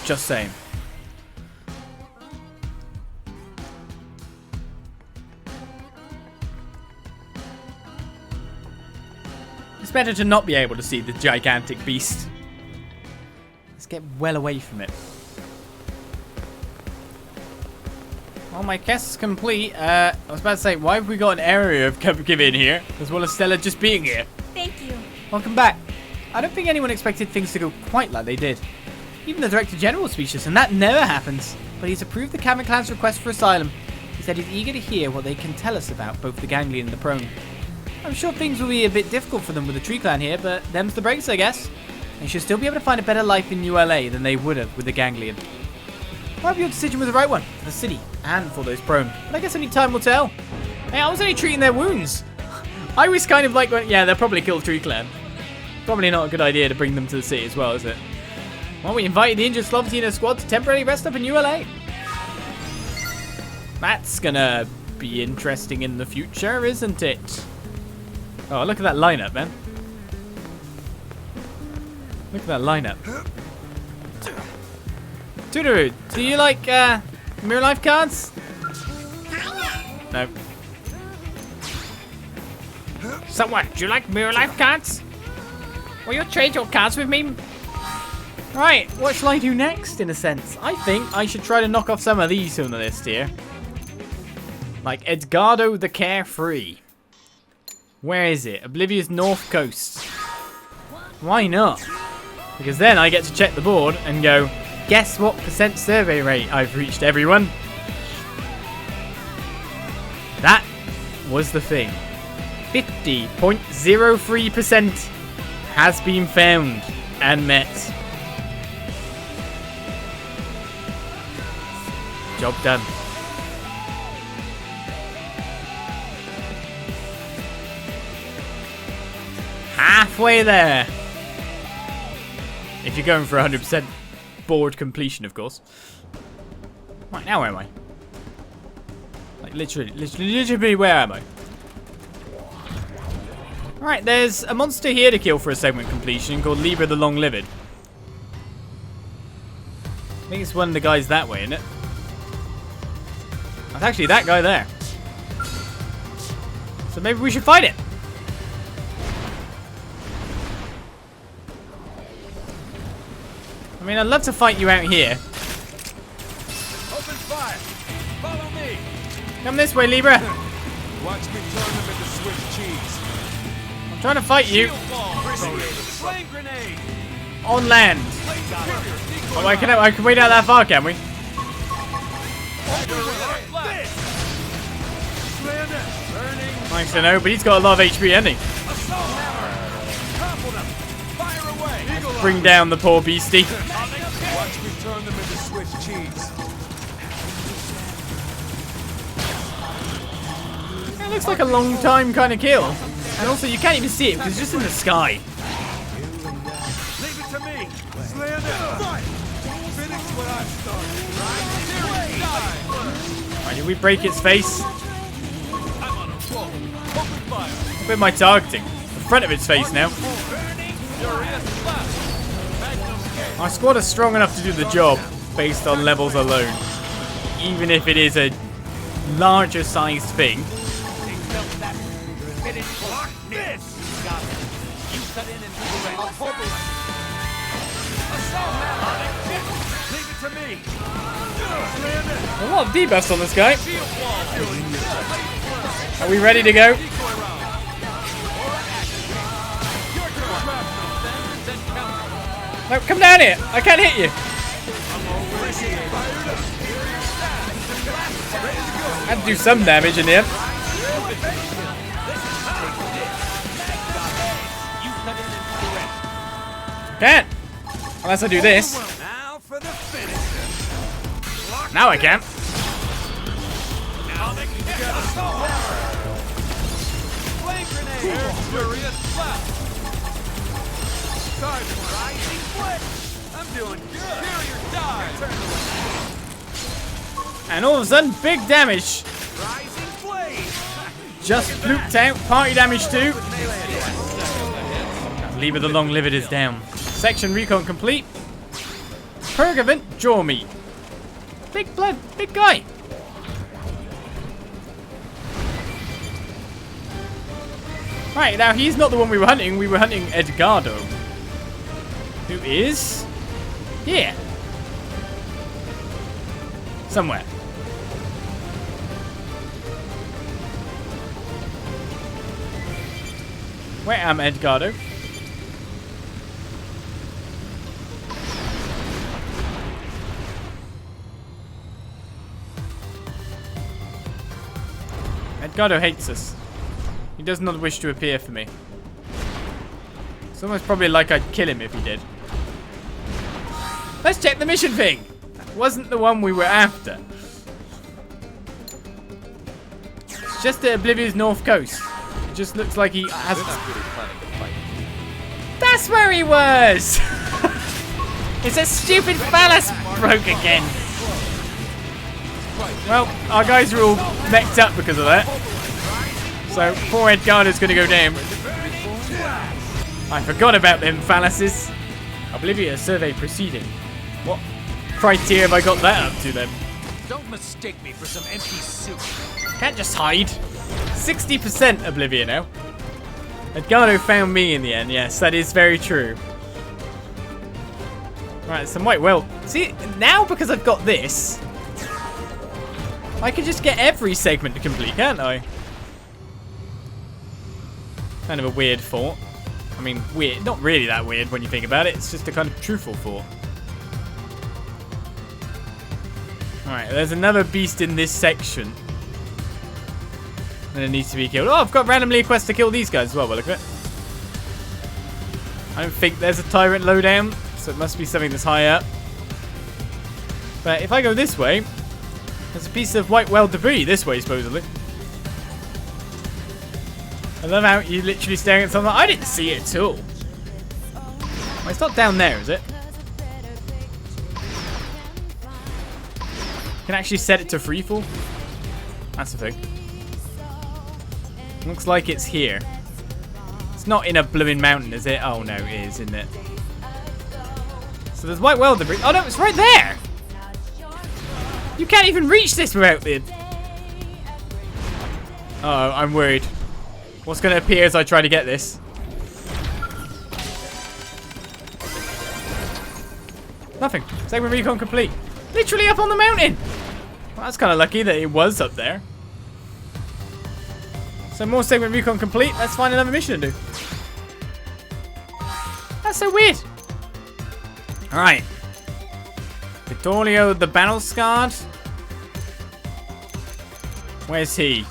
Just saying. It's better to not be able to see the gigantic beast. Let's get well away from it. Well, my quest is complete. I was about to say, why have we got an area of give in here, as well as Stella just being here? Thank you. Welcome back. I don't think anyone expected things to go quite like they did. Even the Director General was speechless, and that never happens. But he's approved the Cavern Clan's request for asylum. He said he's eager to hear what they can tell us about both the Ganglion and the Prone. I'm sure things will be a bit difficult for them with the Tree Clan here, but them's the breaks, I guess. They should still be able to find a better life in New LA than they would have with the Ganglion. I hope your decision was the right one, for the city, and for those Prone. But I guess only time will tell. Hey, I was only treating their wounds. I was kind of like, yeah, they'll probably kill the Tree Clan. Probably not a good idea to bring them to the city as well, is it? Well, we invited the injured Slovity and her squad to temporarily rest up in New LA. That's gonna be interesting in the future, isn't it? Oh, look at that lineup, man. Look at that lineup. Tudor, do you like Mirror Life cards? No. Someone, do you like Mirror Life cards? Will you trade your cards with me? Right, what shall I do next, in a sense? I think I should try to knock off some of these on the list here. Like Edgardo the Carefree. Where is it? Oblivious North Coast. Why not? Because then I get to check the board and go, guess what percent survey rate I've reached, everyone? That was the thing. 50.03% has been found and met. Job done. Halfway there. If you're going for 100% board completion, of course. Right, now where am I? Like literally where am I? Alright, there's a monster here to kill for a segment completion called Libra the Long-Lived. I think it's one of the guys that way, isn't it? That's actually that guy there. So maybe we should fight it. I mean, I'd love to fight you out here. Open fire! Follow me! Come this way, Libra. Watch me turn them into Swiss cheese. I'm trying to fight you. Flame grenade! On land. Oh, I can wait out that far, can we? Nice to know, but he's got a lot of HP, hasn't he? Fire away! Bring down the poor beastie. Watch me turn them into Swiss cheese. It looks like a long time kind of kill. And also you can't even see it because it's just in the sky. Leave it to me. Slam it. Fight. Finish what I've started. Right, did we break its face? I'm on a roll. Open fire. Where am I targeting? The front of its face now. Burning furious blast. Magnum K. Our squad is strong enough to do the job based on levels alone. Even if it is a larger sized thing. Block this. Got it. You cut in and do the rest. Assault man. Leave it to me. Slam it. A lot of debuffs on this guy. Shield wall. Are we ready to go? No, come down here. I can't hit you. I had to do some damage in the end. Can't. Unless I do this. Now for the finish. Now I can. Now they can get assault. Flame grenade. Furious blast. Rising flip. I'm doing good. Carrier dive. And all of a sudden, big damage. Rising flame. Just flooped out. Party damage too. Lever the long-lived is down. Section recon complete. Pergament jaw meat. Big blood, big guy. Right, now he's not the one we were hunting. We were hunting Edgardo. Who is here. Somewhere. Where am Edgardo? Edgardo hates us. He does not wish to appear for me. It's almost probably like I'd kill him if he did. Let's check the mission thing. That wasn't the one we were after. It's just at Oblivion's north coast. It just looks like he has... That's where he was! It's that stupid phallus broke again. Well, our guys are all mech'd up because of that. So, poor Edgardo's gonna go down. I forgot about them phalluses. Oblivia survey proceeding. What criteria have I got that up to then? Don't mistake me for some empty soup. Can't just hide. 60% Oblivia now. Edgardo found me in the end. Yes, that is very true. Right, some white weld. See, now because I've got this, I can just get every segment to complete, can't I? Kind of a weird thought. I mean, weird. Not really that weird when you think about it. It's just a kind of truthful thought. Alright, there's another beast in this section. And it needs to be killed. Oh, I've got randomly a quest to kill these guys as well, by the look at it. I don't think there's a tyrant lowdown, so it must be something that's high up. But if I go this way, there's a piece of white weld debris this way, supposedly. I love how you're literally staring at something. I didn't see it at all. Well, it's not down there, is it? You can actually set it to freefall. That's the thing. Looks like it's here. It's not in a blooming mountain, is it? Oh no, it is, isn't it? So there's white weld debris. Oh no, it's right there! You can't even reach this without the... Uh-oh, I'm worried. What's going to appear as I try to get this? Nothing. Segment recon complete. Literally up on the mountain! Well, that's kind of lucky that it was up there. So more segment recon complete. Let's find another mission to do. That's so weird. Alright. Vittorio the Battle Scarred. Where's he?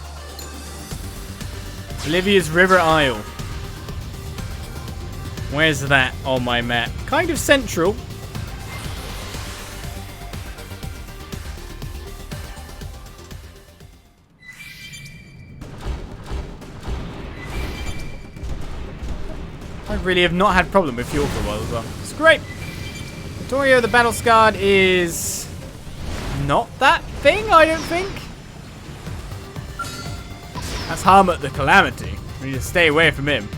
Olivia's River Isle. Where's that on my map? Kind of central. I really have not had problem with fuel for a while as well. It's great. Torio the Battle Scarred is not that thing, I don't think. That's Harmut the Calamity. We need to stay away from him.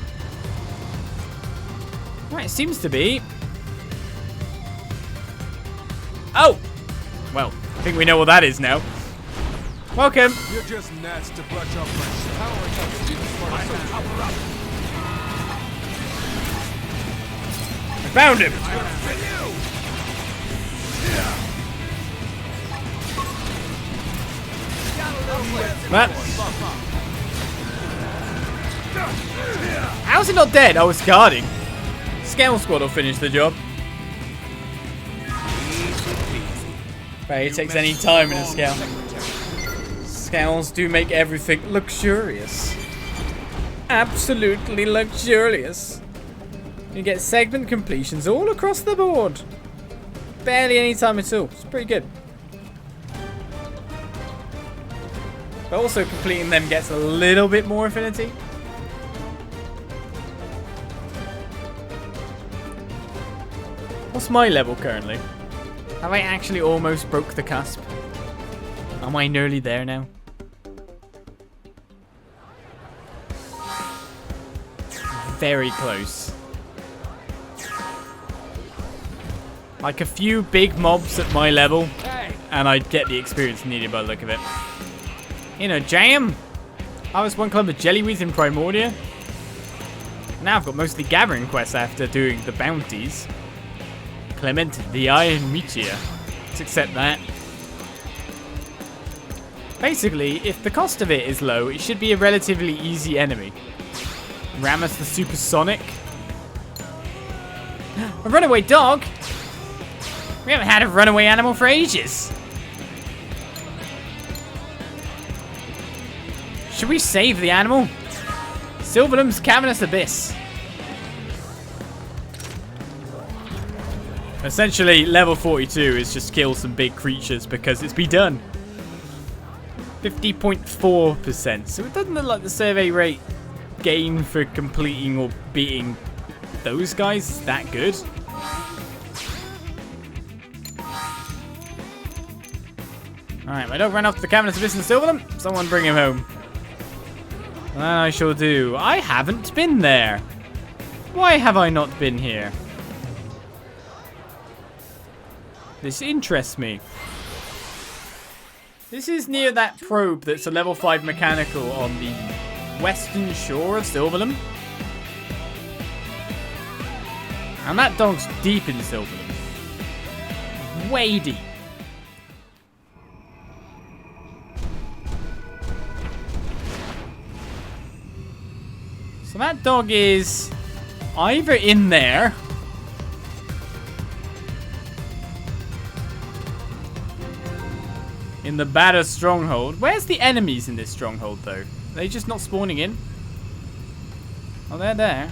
Right, it seems to be. Oh! Well, I think we know what that is now. Welcome. You're just gnats to brush up my shit. How do I tell you? I found him. What? How's he not dead? I was guarding. Scale Squad will finish the job. Right, it takes any time in a scale. Scales do make everything luxurious. Absolutely luxurious. You get segment completions all across the board. Barely any time at all. It's pretty good. But also completing them gets a little bit more affinity. What's my level currently? Have I actually almost broke the cusp? Am I nearly there now? Very close. Like a few big mobs at my level, and I'd get the experience needed by the look of it. You know, jam! I was one club of jellyweeds in Primordia. Now I've got mostly gathering quests after doing the bounties. Clement, the Iron Meteor. Let's accept that. Basically, if the cost of it is low, it should be a relatively easy enemy. Ramus the Supersonic. A runaway dog? We haven't had a runaway animal for ages. Should we save the animal? Silverham's Cavernous Abyss. Essentially, level 42 is just kill some big creatures because it's be done. 50.4%. So it doesn't look like the survey rate gain for completing or beating those guys is that good. Alright, my dog ran off to the Cavernous Abyss and Silverham. Someone bring him home. And I shall do. I haven't been there. Why have I not been here? This interests me. This is near that probe that's a level 5 mechanical on the western shore of Silverham. And that dog's deep in Silverham. Way deep. So that dog is either in there in the Batter Stronghold. Where's the enemies in this stronghold, though? Are they just not spawning in? Oh, they're there.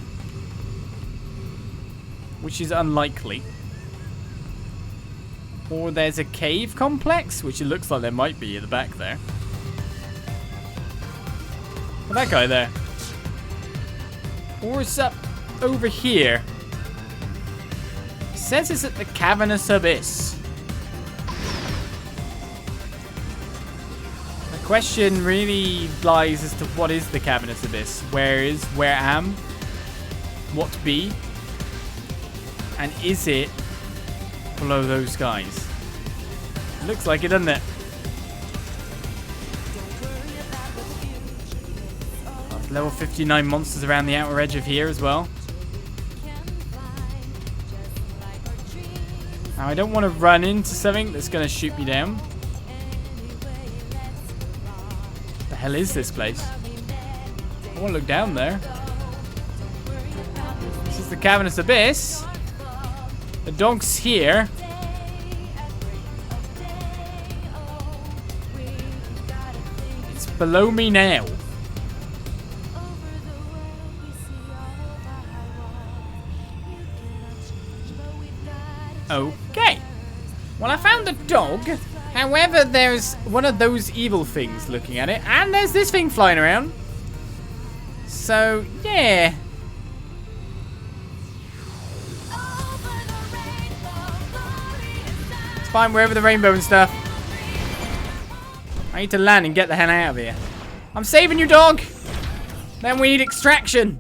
Which is unlikely. Or there's a cave complex, which it looks like there might be at the back there. Oh, that guy there. Or it's up over here. It says it's at the Cavernous Abyss. The question really lies as to what is the Cavernous Abyss? Where is, where am, what be, and is it below those guys? Looks like it, doesn't it? Level 59 monsters around the outer edge of here as well. Now I don't want to run into something that's going to shoot me down. The hell is this place? I want to look down there. This is the Cavernous Abyss. The dog's here. It's below me now. Okay. Well, I found the dog. However, there's one of those evil things looking at it. And there's this thing flying around. So, yeah. It's fine, we're over the rainbow and stuff. I need to land and get the hell out of here. I'm saving you, dog! Then we need extraction.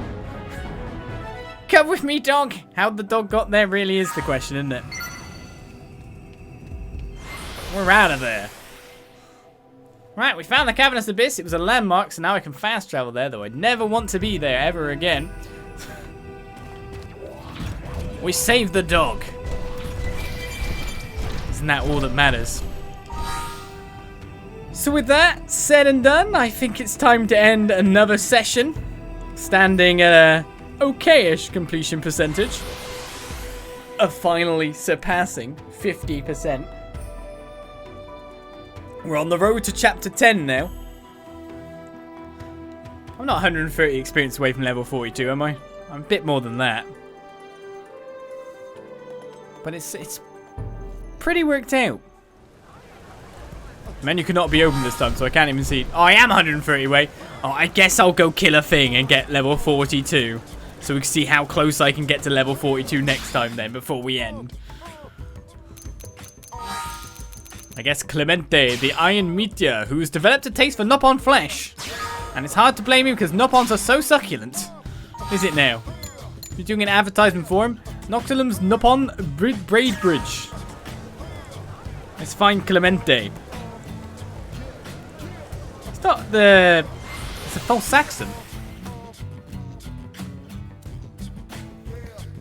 Come with me, dog. How the dog got there really is the question, isn't it? We're out of there. Right, we found the cavernous abyss. It was a landmark, so now I can fast travel there, though I'd never want to be there ever again. We saved the dog. Isn't that all that matters? So with that said and done, I think it's time to end another session. Standing at a okay-ish completion percentage of finally surpassing 50%. We're on the road to chapter 10 now. I'm not 130 experience away from level 42, am I? I'm a bit more than that. But it's pretty worked out. Menu cannot be opened this time, so I can't even see it. Oh, I am 130 away. Oh, I guess I'll go kill a thing and get level 42. So we can see how close I can get to level 42 next time then, before we end. I guess Clemente, the Iron Meteor, who's developed a taste for Nopon flesh. And it's hard to blame him because Nopons are so succulent. Is it now? You're doing an advertisement for him? Noctilum's Nopon Braid Bridge. Let's find Clemente. It's not the... It's a false Saxon.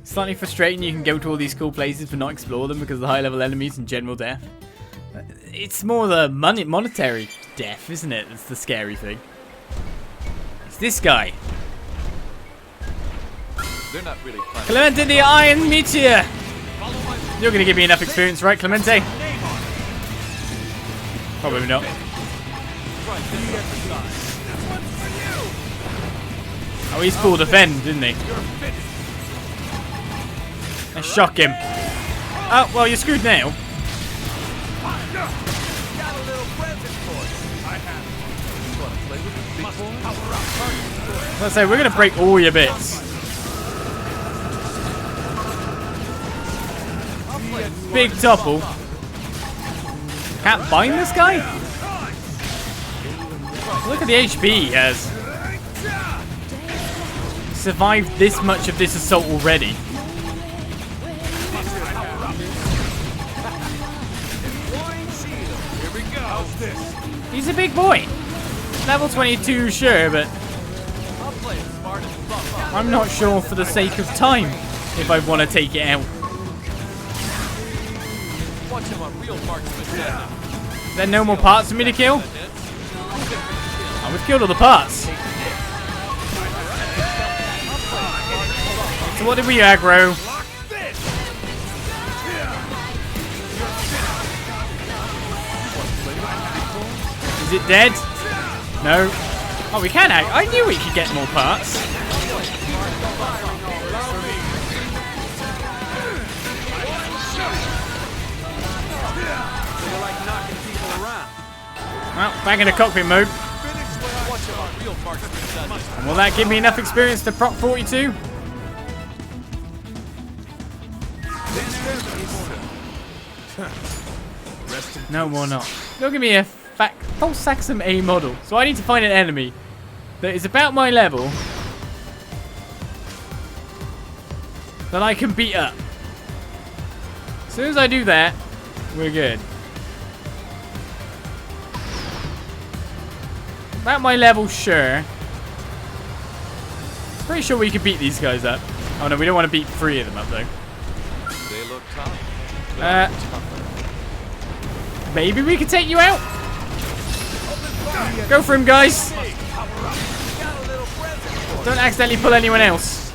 Slightly frustrating you can go to all these cool places but not explore them because of the high level enemies and general death. It's more the monetary death, isn't it? That's the scary thing. It's this guy. They're not really Clemente the Iron Meteor! You're gonna give me enough experience, right, Clemente? Probably not. Oh, he's full defend, didn't he? Let's shock him. Oh, well, you're screwed now. Let's say we're gonna break all your bits. Big topple. Can't bind this guy? Look at the HP he has. Survived this much of this assault already. He's a big boy. Level 22, sure, but I'm not sure for the sake of time if I want to take it out. Is there no more parts for me to kill? Oh, we've killed all the parts. So what did we aggro? Is it dead? No. Oh, we can act. I knew we could get more parts. Well, back into cockpit mode. And will that give me enough experience to proc 42? No, more not. They'll give me a full Saxon A model. So I need to find an enemy that is about my level that I can beat up. As soon as I do that, we're good. About my level, sure. Pretty sure we can beat these guys up. Oh no, we don't want to beat 3 of them up though. They look tough. Maybe we could take you out. Go for him, guys. Don't accidentally pull anyone else.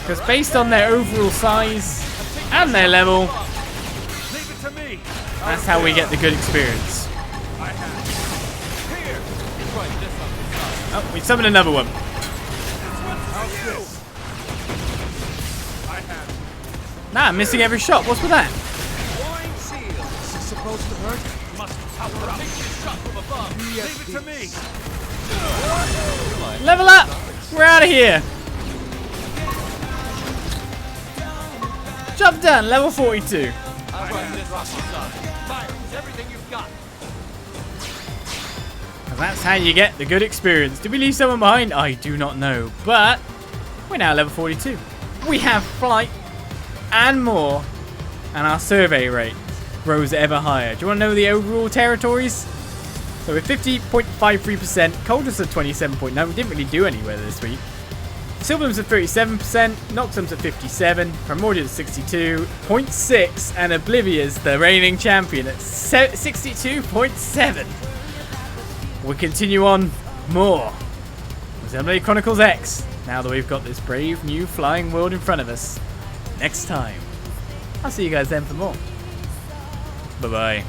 Because based on their overall size and their level, that's how we get the good experience. Oh, we summoned another one. Nah, I'm missing every shot. What's with that? Is this supposed to hurt? Must power up. Leave it to me. Level up! We're out of here. Job done, level 42. I'll run this off the side. Fire with everything you've got. And that's how you get the good experience. Did we leave someone behind? I do not know. But we're now level 42. We have flight and more. And our survey rate grows ever higher. Do you want to know the overall territories? So with 50.53%, Coldus at 27.9. We didn't really do anywhere this week. Sylvanum's at 37%, Noxum's at 57%, Primordial's at 62.6%, and Oblivia's the reigning champion at 62.7%. We continue on more with Xenoblade Chronicles X, now that we've got this brave new flying world in front of us. Next time. I'll see you guys then for more. Bye-bye.